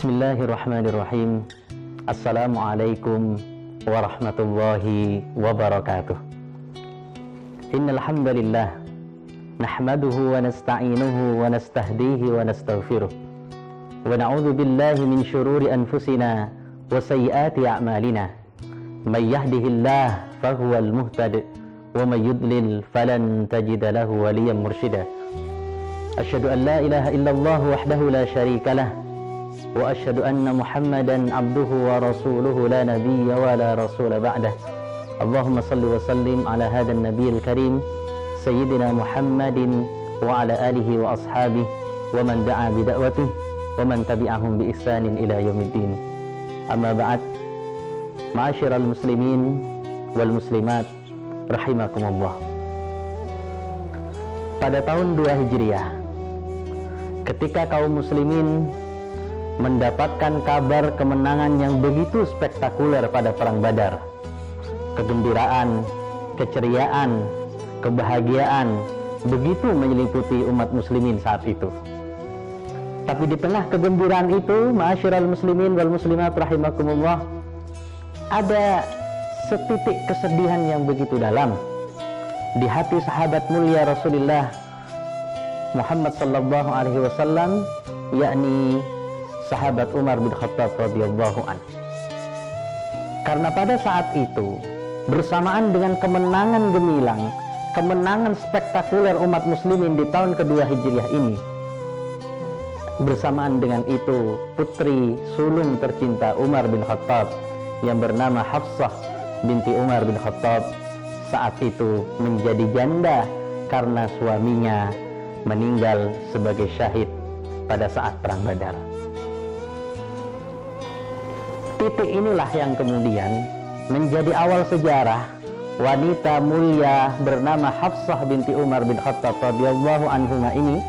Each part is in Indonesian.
Bismillahirrahmanirrahim. Assalamualaikum warahmatullahi wabarakatuh. Innal hamdalillah nahmaduhu wa nasta'inuhu wa nastahdihi wa nastaghfiruh. Wa na'udzu billahi min syururi anfusina wa sayyiati a'malina. May yahdihillahu fahuwal muhtadi wa may yudlil falan tajida lahu waliyyan mursyida. Asyhadu an la ilaha illallah wahdahu la syarikalah wa asyhadu anna Muhammadan abduhu wa rasuluhu la nabiyya wa la rasula ba'dah. Allahumma salli wa sallim ala hadan nabiyil karim sayyidina Muhammadin wa ala alihi wa ashabihi wa man da'a bi da'watihi wa man tabi'ahum bi ihsanin ila yaumiddin. Amma ba'd. Ma'asyiral muslimin wal muslimat rahimakumullah. Pada tahun 2 Hijriah, ketika kaum muslimin mendapatkan kabar kemenangan yang begitu spektakuler pada perang Badar, kegembiraan, keceriaan, kebahagiaan begitu menyelimuti umat muslimin saat itu. Tapi di tengah kegembiraan itu, ma'asyiral muslimin wal muslimat rahimakumullah, ada setitik kesedihan yang begitu dalam di hati sahabat mulia Rasulullah Muhammad sallallahu alaihi wasallam, yakni sahabat Umar bin Khattab radhiyallahu an. Karena pada saat itu, bersamaan dengan kemenangan gemilang, kemenangan spektakuler umat muslimin di tahun kedua Hijriah ini, bersamaan dengan itu putri sulung tercinta Umar bin Khattab yang bernama Hafsah binti Umar bin Khattab saat itu menjadi janda karena suaminya meninggal sebagai syahid pada saat perang Badar. Titik inilah yang kemudian menjadi awal sejarah wanita mulia bernama Hafsah binti Umar bin Khattab radhiyallahu anhuma ini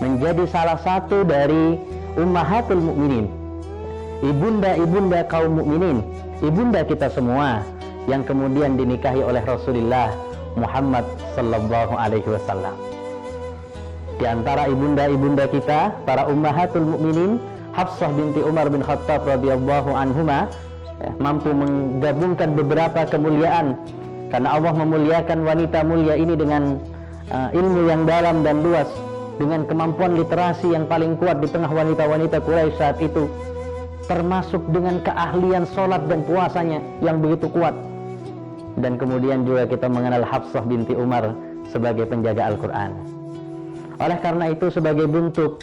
menjadi salah satu dari ummahatul mukminin, ibunda-ibunda kaum mukminin, ibunda kita semua yang kemudian dinikahi oleh Rasulullah Muhammad sallallahu alaihi wasallam. Di antara ibunda-ibunda kita, para ummahatul mukminin, Hafsah binti Umar bin Khattab radhiyallahu anhuma mampu menggabungkan beberapa kemuliaan, karena Allah memuliakan wanita mulia ini dengan ilmu yang dalam dan luas, dengan kemampuan literasi yang paling kuat di tengah wanita-wanita Quraisy saat itu, termasuk dengan keahlian sholat dan puasanya yang begitu kuat. Dan kemudian juga kita mengenal Hafsah binti Umar sebagai penjaga Al-Quran. Oleh karena itu, sebagai bentuk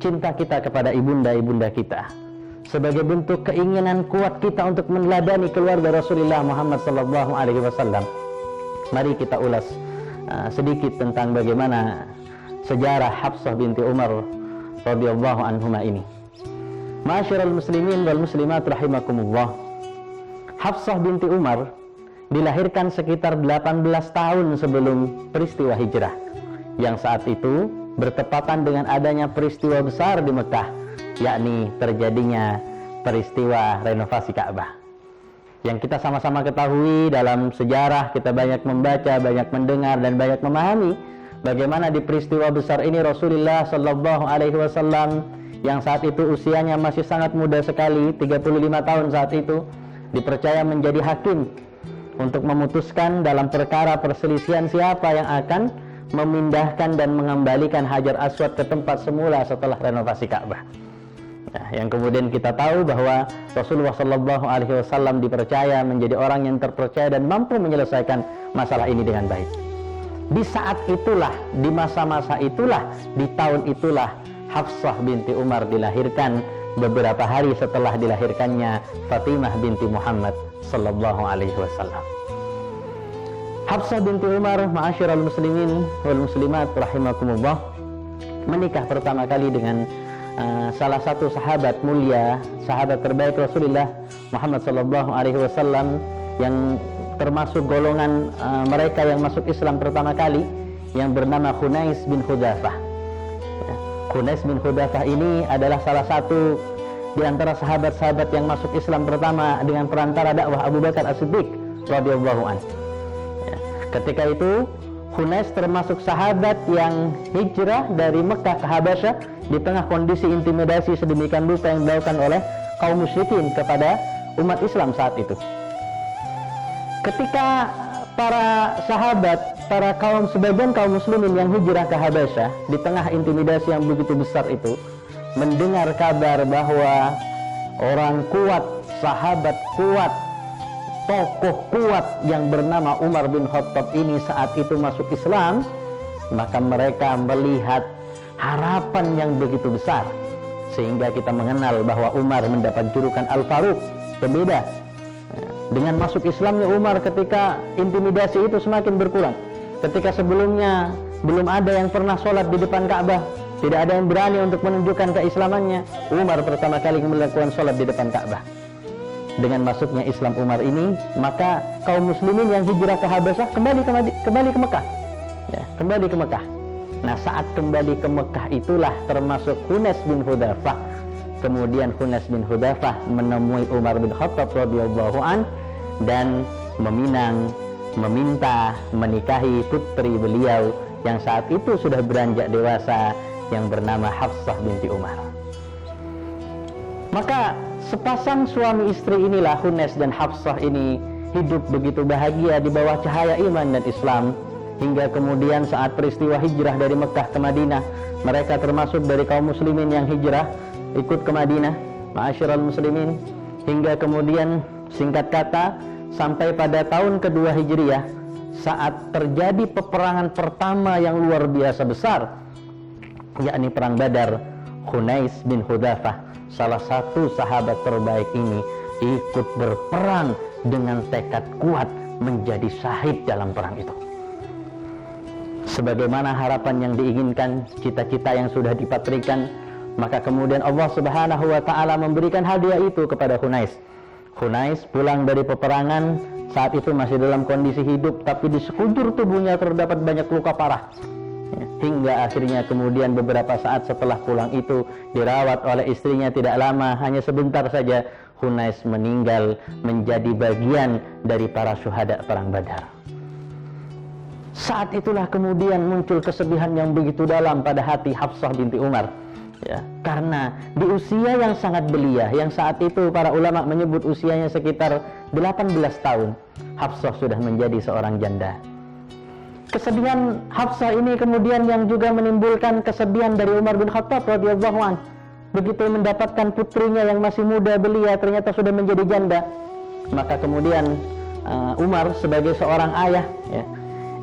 cinta kita kepada ibunda-ibunda kita, sebagai bentuk keinginan kuat kita untuk meneladani keluarga Rasulullah Muhammad sallallahu alaihi wasallam, mari kita ulas sedikit tentang bagaimana sejarah Hafsah binti Umar radhiyallahu anhuma ini. Ma'asyiral muslimin wal muslimat rahimakumullah. Hafsah binti Umar dilahirkan sekitar 18 tahun sebelum peristiwa hijrah, yang saat itu bertepatan dengan adanya peristiwa besar di Mekah, yakni terjadinya peristiwa renovasi Ka'bah. Yang kita sama-sama ketahui dalam sejarah, kita banyak membaca, banyak mendengar, dan banyak memahami bagaimana di peristiwa besar ini Rasulullah sallallahu alaihi wasallam yang saat itu usianya masih sangat muda sekali, 35 tahun saat itu, dipercaya menjadi hakim untuk memutuskan dalam perkara perselisihan siapa yang akan memindahkan dan mengembalikan Hajar Aswad ke tempat semula setelah renovasi Ka'bah. Nah, yang kemudian kita tahu bahwa Rasulullah sallallahu alaihi wasallam dipercaya menjadi orang yang terpercaya dan mampu menyelesaikan masalah ini dengan baik. Di saat itulah, di masa-masa itulah, di tahun itulah Hafsah binti Umar dilahirkan, beberapa hari setelah dilahirkannya Fatimah binti Muhammad sallallahu alaihi wasallam. Hafsah binti Umar, ma'asyiral muslimin wal muslimat rahimakumullah, menikah pertama kali dengan salah satu sahabat mulia, sahabat terbaik Rasulullah Muhammad sallallahu alaihi wasallam, yang termasuk golongan mereka yang masuk Islam pertama kali, yang bernama Khunais bin Khudzafah. Khunais bin Khudzafah ini adalah salah satu di antara sahabat-sahabat yang masuk Islam pertama dengan perantara dakwah Abu Bakar As-Siddiq radhiyallahu anhu. Ketika itu Khunais termasuk sahabat yang hijrah dari Mekah ke Habasyah di tengah kondisi intimidasi sedemikian rupa yang dilakukan oleh kaum musyrikin kepada umat Islam saat itu. Ketika para sahabat, sebagian kaum muslimin yang hijrah ke Habasyah di tengah intimidasi yang begitu besar itu, mendengar kabar bahwa orang kuat, sahabat kuat, tokoh kuat yang bernama Umar bin Khattab ini saat itu masuk Islam, maka mereka melihat harapan yang begitu besar, sehingga kita mengenal bahwa Umar mendapat julukan Al-Faruq. Berbeda dengan masuk Islamnya Umar ketika intimidasi itu semakin berkurang. Ketika sebelumnya belum ada yang pernah sholat di depan Ka'bah, tidak ada yang berani untuk menunjukkan keislamannya, Umar pertama kali melakukan sholat di depan Ka'bah. Dengan masuknya Islam Umar ini, maka kaum muslimin yang hijrah ke Habasyah kembali ke Mekah. Ya, kembali ke Mekah. Nah, saat kembali ke Mekah itulah termasuk Hunais bin Hudzafah. Kemudian Hunais bin Hudzafah menemui Umar bin Khattab radhiyallahu an dan meminta menikahi putri beliau yang saat itu sudah beranjak dewasa yang bernama Hafsah binti Umar. Maka sepasang suami istri inilah, Hunais dan Hafsah ini, hidup begitu bahagia di bawah cahaya iman dan Islam, hingga kemudian saat peristiwa hijrah dari Mekah ke Madinah, mereka termasuk dari kaum muslimin yang hijrah ikut ke Madinah, ma'asyiral muslimin, hingga kemudian singkat kata sampai pada tahun kedua Hijriyah, saat terjadi peperangan pertama yang luar biasa besar, yakni perang Badar, Hunais bin Hudzafah, salah satu sahabat terbaik ini, ikut berperang dengan tekad kuat menjadi syahid dalam perang itu. Sebagaimana harapan yang diinginkan, cita-cita yang sudah dipatrikan, maka kemudian Allah Subhanahu wa ta'ala memberikan hadiah itu kepada Hunais. Hunais pulang dari peperangan, saat itu masih dalam kondisi hidup, tapi di sekujur tubuhnya terdapat banyak luka parah. Hingga akhirnya kemudian beberapa saat setelah pulang itu dirawat oleh istrinya, tidak lama, hanya sebentar saja Hunais meninggal menjadi bagian dari para syuhada perang Badar. Saat itulah kemudian muncul kesedihan yang begitu dalam pada hati Hafsah binti Umar. Ya, karena di usia yang sangat belia, yang saat itu para ulama menyebut usianya sekitar 18 tahun, Hafsah sudah menjadi seorang janda. Kesedihan Hafsah ini kemudian yang juga menimbulkan kesedihan dari Umar bin Khattab radhiyallahu anhu. Begitu mendapatkan putrinya yang masih muda belia ternyata sudah menjadi janda, maka kemudian Umar sebagai seorang ayah, ya,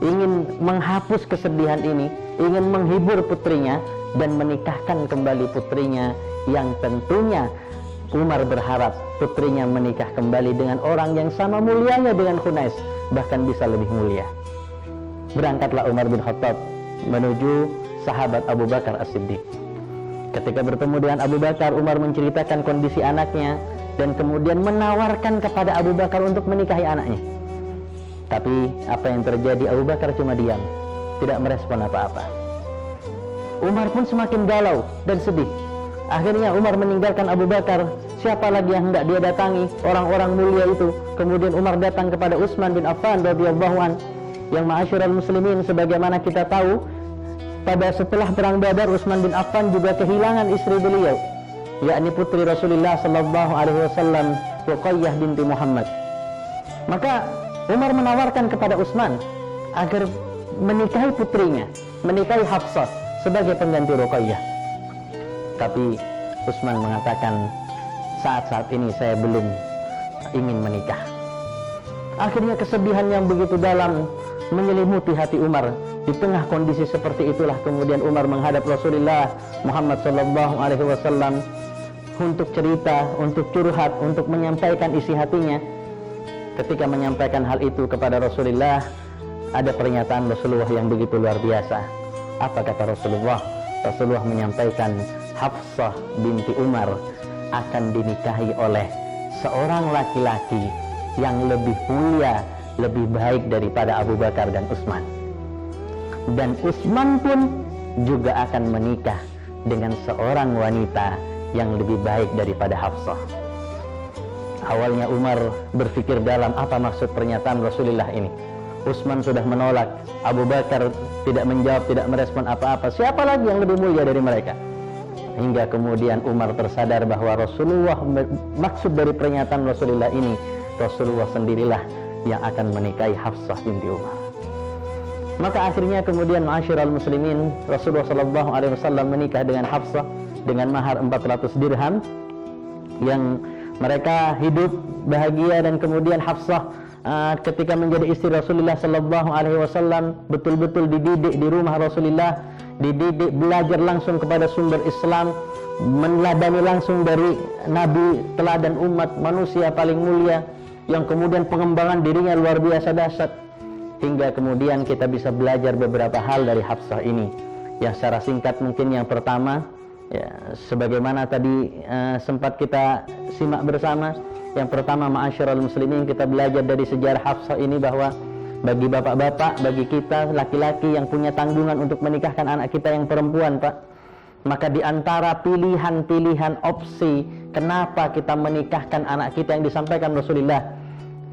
ingin menghapus kesedihan ini, ingin menghibur putrinya dan menikahkan kembali putrinya, yang tentunya Umar berharap putrinya menikah kembali dengan orang yang sama mulianya dengan Hunais, bahkan bisa lebih mulia. Berangkatlah Umar bin Khattab menuju sahabat Abu Bakar As-Siddiq. Ketika bertemu dengan Abu Bakar, Umar menceritakan kondisi anaknya dan kemudian menawarkan kepada Abu Bakar untuk menikahi anaknya. Tapi apa yang terjadi? Abu Bakar cuma diam, tidak merespon apa-apa. Umar pun semakin galau dan sedih. Akhirnya Umar meninggalkan Abu Bakar. Siapa lagi yang hendak dia datangi? Orang-orang mulia itu. Kemudian Umar datang kepada Utsman bin Affan radhiyallahu an, yang ma'asyiral muslimin, sebagaimana kita tahu, pada setelah perang Badar, Utsman bin Affan juga kehilangan istri beliau, yakni putri Rasulullah sallallahu alaihi wasallam, Ruqayyah binti Muhammad. Maka Umar menawarkan kepada Utsman agar menikahi putrinya, menikahi Hafsah sebagai pengganti Ruqayyah. Tapi Utsman mengatakan, saat-saat ini saya belum ingin menikah. Akhirnya kesedihan yang begitu dalam menyelimuti hati Umar. Di tengah kondisi seperti itulah kemudian Umar menghadap Rasulullah Muhammad sallallahu alaihi wasallam untuk cerita, untuk curhat, untuk menyampaikan isi hatinya. Ketika menyampaikan hal itu kepada Rasulullah, ada pernyataan Rasulullah yang begitu luar biasa. Apa kata Rasulullah? Rasulullah menyampaikan, Hafsah binti Umar akan dinikahi oleh seorang laki-laki yang lebih mulia, lebih baik daripada Abu Bakar dan Utsman. Dan Utsman pun juga akan menikah dengan seorang wanita yang lebih baik daripada Hafsah. Awalnya Umar berpikir dalam, apa maksud pernyataan Rasulullah ini? Utsman sudah menolak, Abu Bakar tidak menjawab, tidak merespon apa-apa. Siapa lagi yang lebih mulia dari mereka? hingga kemudian Umar tersadar bahwa Rasulullah, maksud dari pernyataan Rasulullah ini, Rasulullah sendirilah yang akan menikahi Hafsah binti Umar. Maka akhirnya kemudian ma'asyiral muslimin, Rasulullah SAW menikah dengan Hafsah dengan mahar 400 dirham, yang mereka hidup bahagia. Dan kemudian Hafsah ketika menjadi istri Rasulullah SAW betul-betul dididik di rumah Rasulullah, dididik belajar langsung kepada sumber Islam, meneladani langsung dari Nabi, teladan umat manusia paling mulia, yang kemudian pengembangan dirinya luar biasa dahsyat. Hingga kemudian kita bisa belajar beberapa hal dari Hafsah ini. Yang secara singkat mungkin yang pertama, ya, sebagaimana tadi sempat kita simak bersama. Yang pertama, ma'asyiral muslimin, kita belajar dari sejarah Hafsah ini bahwa bagi bapak-bapak, bagi kita laki-laki yang punya tanggungan untuk menikahkan anak kita yang perempuan, Pak, maka di antara pilihan-pilihan opsi kenapa kita menikahkan anak kita yang disampaikan Rasulullah,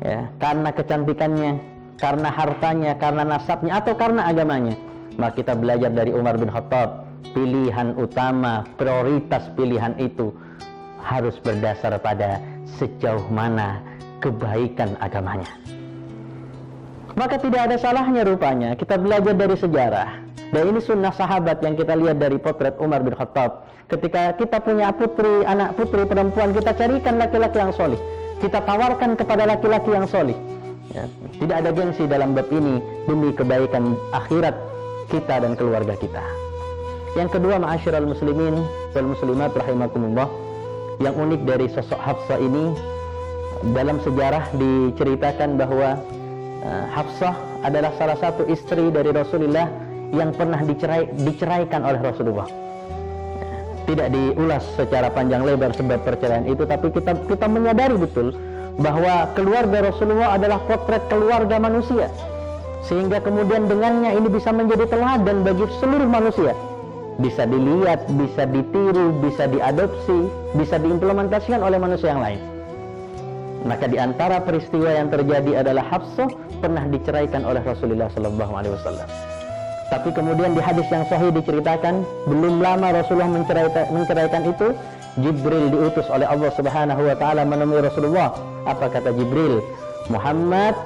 ya, karena kecantikannya, karena hartanya, karena nasabnya, atau karena agamanya, maka kita belajar dari Umar bin Khattab, pilihan utama, prioritas pilihan itu harus berdasar pada sejauh mana kebaikan agamanya. Maka tidak ada salahnya rupanya kita belajar dari sejarah. Dan ini sunnah sahabat yang kita lihat dari potret Umar bin Khattab. Ketika kita punya putri, anak putri perempuan, kita carikan laki-laki yang solih, kita tawarkan kepada laki-laki yang solih. Ya, tidak ada gengsi dalam bab ini demi kebaikan akhirat kita dan keluarga kita. Yang kedua, ma'asyiral muslimin wal muslimat rahimakumullah, yang unik dari sosok Hafsah ini, dalam sejarah diceritakan bahwa Hafsah adalah salah satu istri dari Rasulullah yang pernah diceraikan oleh Rasulullah. Tidak diulas secara panjang lebar sebab perceraian itu, tapi kita menyadari betul bahwa keluarga Rasulullah adalah potret keluarga manusia, sehingga kemudian dengannya ini bisa menjadi teladan bagi seluruh manusia, bisa dilihat, bisa ditiru, bisa diadopsi, bisa diimplementasikan oleh manusia yang lain. Maka di antara peristiwa yang terjadi adalah Hafsah pernah diceraikan oleh Rasulullah SAW. Tapi kemudian di hadis yang sahih diceritakan, belum lama Rasulullah menceraikan itu, Jibril diutus oleh Allah Subhanahu wa taala menemui Rasulullah. Apa kata Jibril? Muhammad,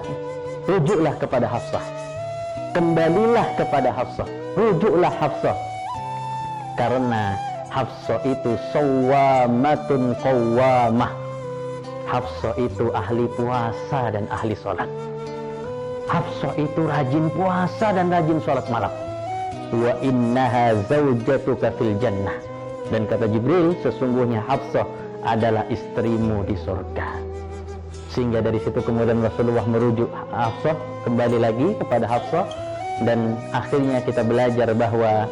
rujuklah kepada Hafsah. Kembalilah kepada Hafsah. Rujuklah Hafsah. Karena Hafsah itu sawwamatun qawwamah. Hafsah itu ahli puasa dan ahli sholat. Hafsah itu rajin puasa dan rajin sholat malam. Wa innaha zawjatuka fil jannah. Dan kata Jibril, sesungguhnya Hafsah adalah istrimu di surga. Sehingga dari situ kemudian Rasulullah merujuk Hafsah, kembali lagi kepada Hafsah. Dan akhirnya kita belajar bahwa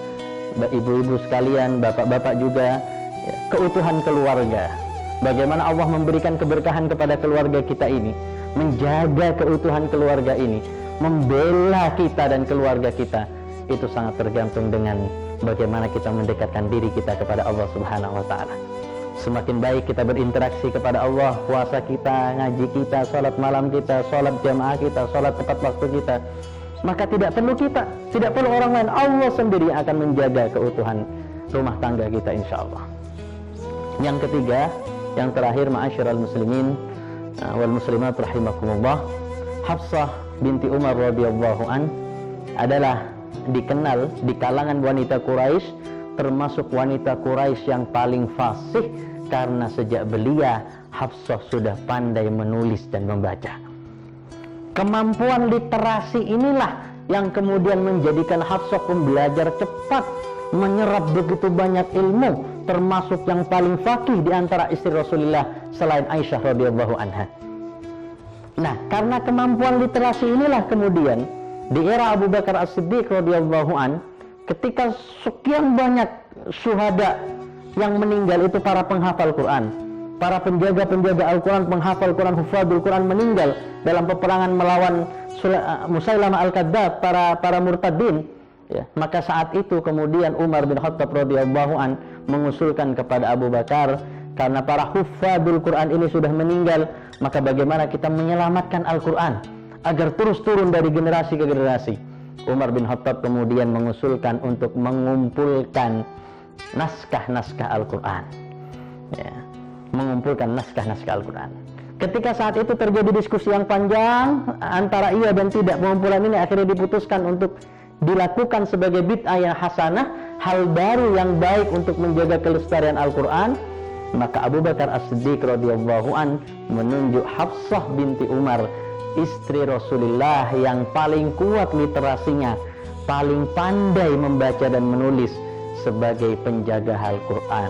ibu-ibu sekalian, bapak-bapak juga, ya, keutuhan keluarga, bagaimana Allah memberikan keberkahan kepada keluarga kita ini, menjaga keutuhan keluarga ini, membela kita dan keluarga kita, itu sangat tergantung dengan bagaimana kita mendekatkan diri kita kepada Allah Subhanahu wa taala. Semakin baik kita berinteraksi kepada Allah, puasa kita, ngaji kita, sholat malam kita, sholat jamaah kita, sholat tepat waktu kita, maka tidak perlu orang lain, Allah sendiri akan menjaga keutuhan rumah tangga kita insyaallah. Yang ketiga, yang terakhir, ma'asyiral muslimin wal muslimat rahimakumullah, Hafsah binti Umar radhiyallahu an adalah dikenal di kalangan wanita Quraisy, termasuk wanita Quraisy yang paling fasih, karena sejak belia Hafsah sudah pandai menulis dan membaca. Kemampuan literasi inilah yang kemudian menjadikan Hafsah pembelajar cepat, menyerap begitu banyak ilmu, termasuk yang paling faqih di antara istri Rasulullah selain Aisyah radhiyallahu anha. Nah, karena kemampuan literasi inilah kemudian di era Abu Bakar As-Siddiq radhiyallahu an, ketika sekian banyak syuhada yang meninggal itu para penghafal Quran, para penjaga-penjaga Al-Quran, penghafal Quran, hufadzul Quran meninggal dalam peperangan melawan Musailamah Al-Kadzdzab, para murtadin, ya, maka saat itu kemudian Umar bin Khattab radhiyallahu an mengusulkan kepada Abu Bakar, karena para hufadzul Quran ini sudah meninggal, maka bagaimana kita menyelamatkan Al-Quran agar terus turun dari generasi ke generasi. Umar bin Khattab kemudian mengusulkan untuk mengumpulkan naskah-naskah Al-Quran, ya, mengumpulkan naskah-naskah Al-Quran. Ketika saat itu terjadi diskusi yang panjang antara iya dan tidak, pengumpulan ini akhirnya diputuskan untuk dilakukan sebagai bid'ah yang hasanah, hal baru yang baik untuk menjaga kelestarian Al-Quran. Maka Abu Bakar As-Siddiq radhiyallahu an menunjuk Hafsah binti Umar, istri Rasulullah yang paling kuat literasinya, paling pandai membaca dan menulis, sebagai penjaga Al-Quran.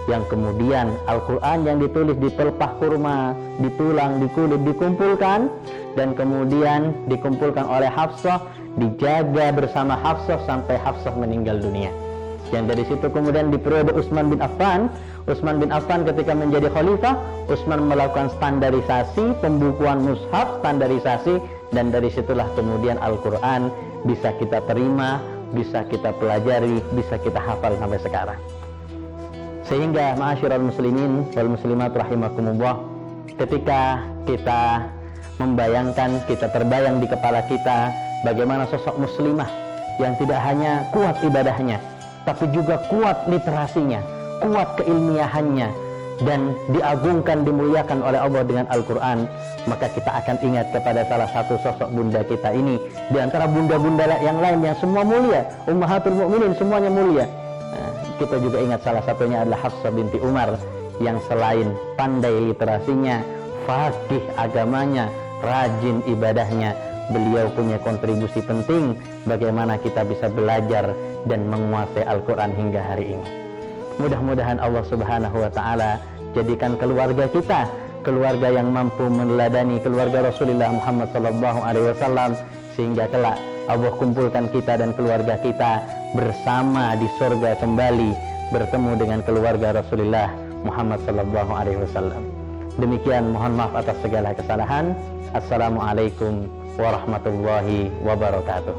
Yang kemudian Al-Quran yang ditulis di pelepah kurma, ditulang, dikulit, dikumpulkan, dan kemudian dikumpulkan oleh Hafsah, dijaga bersama Hafsah sampai Hafsah meninggal dunia. Yang dari situ kemudian di periode Utsman bin Affan ketika menjadi khalifah, Utsman melakukan standarisasi, pembukuan mushaf, standarisasi, dan dari situlah kemudian Al-Quran bisa kita terima, bisa kita pelajari, bisa kita hafal sampai sekarang. Sehingga ma'asyiral muslimin wal muslimat rahimakumullah, ketika kita membayangkan, kita terbayang di kepala kita bagaimana sosok muslimah yang tidak hanya kuat ibadahnya, tapi juga kuat literasinya, kuat keilmiahannya, dan diagungkan, dimuliakan oleh Allah dengan Al-Quran, maka kita akan ingat kepada salah satu sosok bunda kita ini. Di antara bunda-bunda yang lain yang semua mulia, ummahatul mukminin semuanya mulia, kita juga ingat salah satunya adalah Hafsah binti Umar, yang selain pandai literasinya, faqih agamanya, rajin ibadahnya, beliau punya kontribusi penting bagaimana kita bisa belajar dan menguasai Al-Quran hingga hari ini. Mudah-mudahan Allah Subhanahu wa ta'ala jadikan keluarga kita keluarga yang mampu meneladani keluarga Rasulullah Muhammad SAW, sehingga kelak Allah kumpulkan kita dan keluarga kita bersama di surga kembali, bertemu dengan keluarga Rasulullah Muhammad SAW. Demikian, mohon maaf atas segala kesalahan. Assalamualaikum warahmatullahi wabarakatuh.